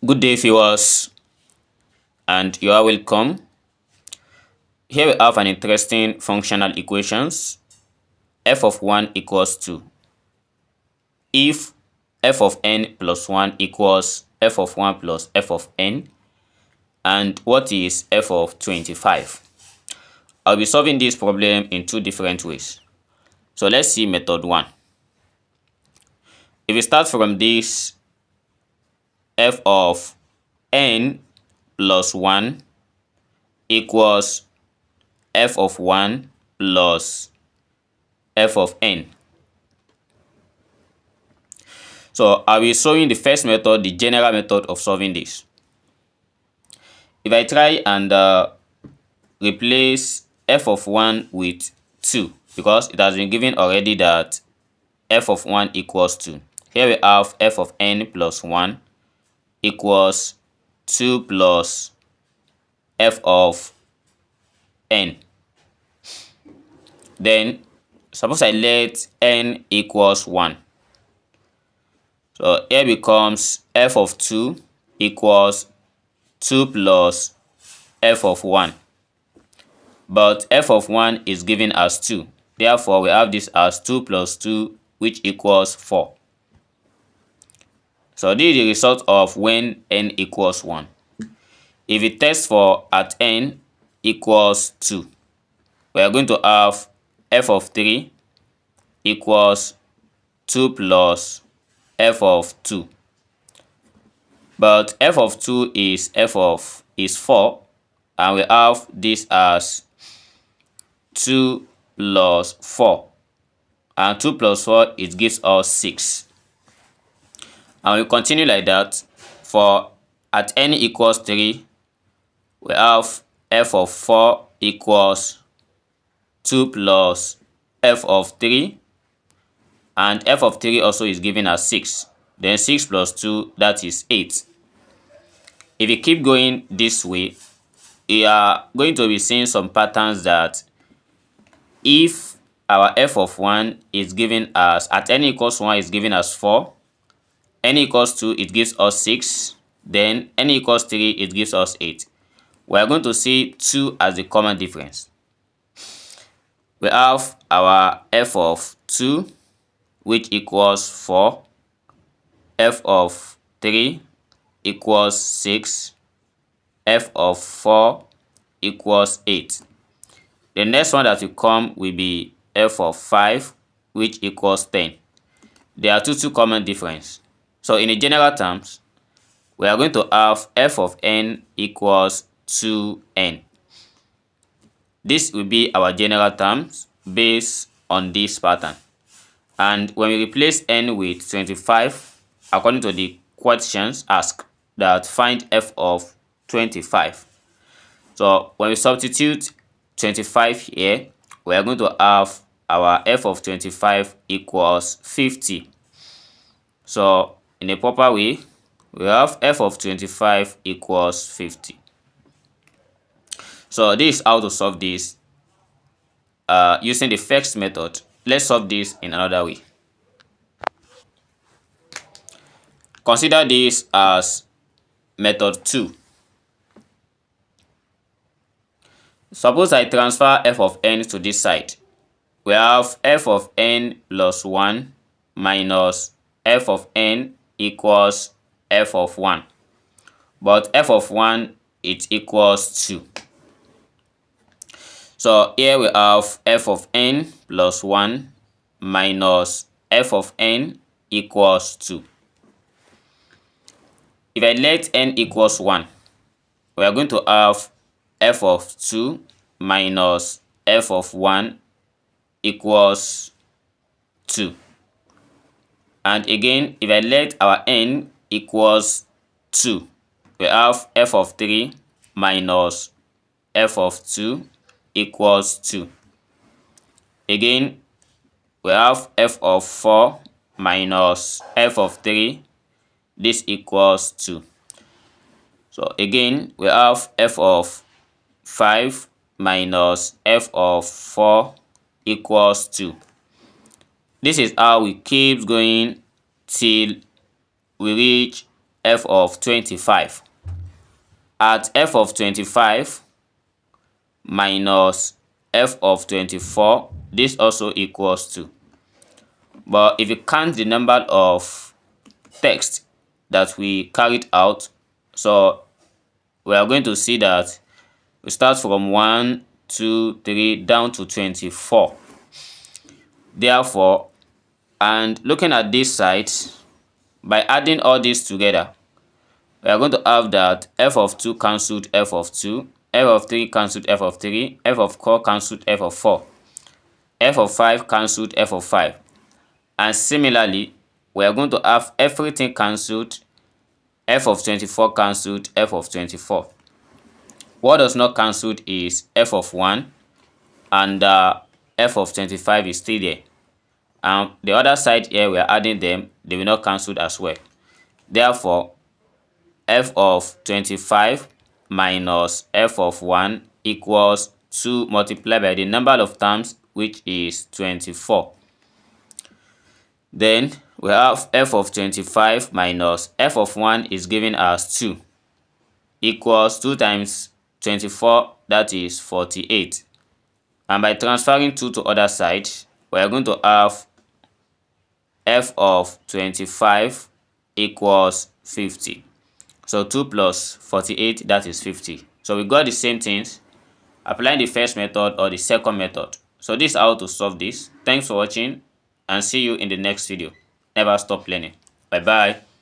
Good day, viewers, and you are welcome. Here we have an interesting functional equations. F of 1 equals 2. If f of n plus 1 equals f of 1 plus f of n, and what is f of 25? I'll be solving this problem in two different ways. So let's see method 1. If we start from this, f of n plus 1 equals f of 1 plus f of n. So I will be showing the first method, the general method of solving this. If I try and replace f of 1 with 2, because it has been given already that f of 1 equals 2. Here we have f of n plus 1 equals 2 plus f of n. Then suppose I let n equals 1. So here becomes f of 2 equals 2 plus f of 1. But f of 1 is given as 2. Therefore, we have this as 2 plus 2, which equals 4. So this is the result of when n equals 1. If we test for at n equals 2, we are going to have f of 3 equals 2 plus f of 2. But f of 2 is 4, and we have this as 2 plus 4. And 2 plus 4, it gives us 6. And we continue like that. For at n equals 3, we have f of 4 equals 2 plus f of 3. And f of 3 also is given as 6. Then 6 plus 2, that is 8. If you keep going this way, you are going to be seeing some patterns that if our f of 1 is given as, at n equals 1 is given as 4, n equals 2, it gives us 6, then n equals 3, it gives us 8. We are going to see 2 as the common difference. We have our f of 2, which equals 4, f of 3 equals 6, f of 4 equals 8. The next one that will come will be f of 5, which equals 10. There are two common differences. So in the general terms, we are going to have f of n equals 2n. This will be our general terms based on this pattern. And when we replace n with 25, according to the questions asked, that find f of 25. So when we substitute 25 here, we are going to have our f of 25 equals 50. So in a proper way, we have f of 25 equals 50. So this is how to solve this using the first method. Let's solve this in another way. Consider this as method 2. Suppose I transfer f of n to this side. We have f of n plus 1 minus f of n equals f of 1. But f of 1, it equals 2. So here we have f of n plus 1 minus f of n equals 2. If I let n equals 1, we are going to have f of 2 minus f of 1 equals 2. And again, if I let our n equals 2, we have f of 3 minus f of 2 equals 2. Again, we have f of 4 minus f of 3. This equals 2. So again, we have f of 5 minus f of 4 equals 2. This is how we keep going till we reach f of 25. At f of 25 minus f of 24, this also equals 2. But if you count the number of text that we carried out, so we are going to see that we start from 1, 2, 3 down to 24. Therefore, and looking at this side, by adding all these together, we are going to have that f of 2 cancelled f of 2, f of 3 cancelled f of 3, f of 4 cancelled f of 4, f of 5 cancelled f of 5. And similarly, we are going to have everything cancelled, f of 24 cancelled, f of 24. What does not cancelled is f of 1, and f of 25 is still there. And the other side here, we are adding them, they will not cancel as well. Therefore, f of 25 minus f of 1 equals 2 multiplied by the number of terms, which is 24. Then we have f of 25 minus f of 1 is given as 2, equals 2 times 24, that is 48. And by transferring 2 to other side, we are going to have f of 25 equals 50. So 2 plus 48, that is 50. So we got the same things applying the first method or the second method. So this is how to solve this. Thanks for watching and see you in the next video. Never stop learning. Bye bye.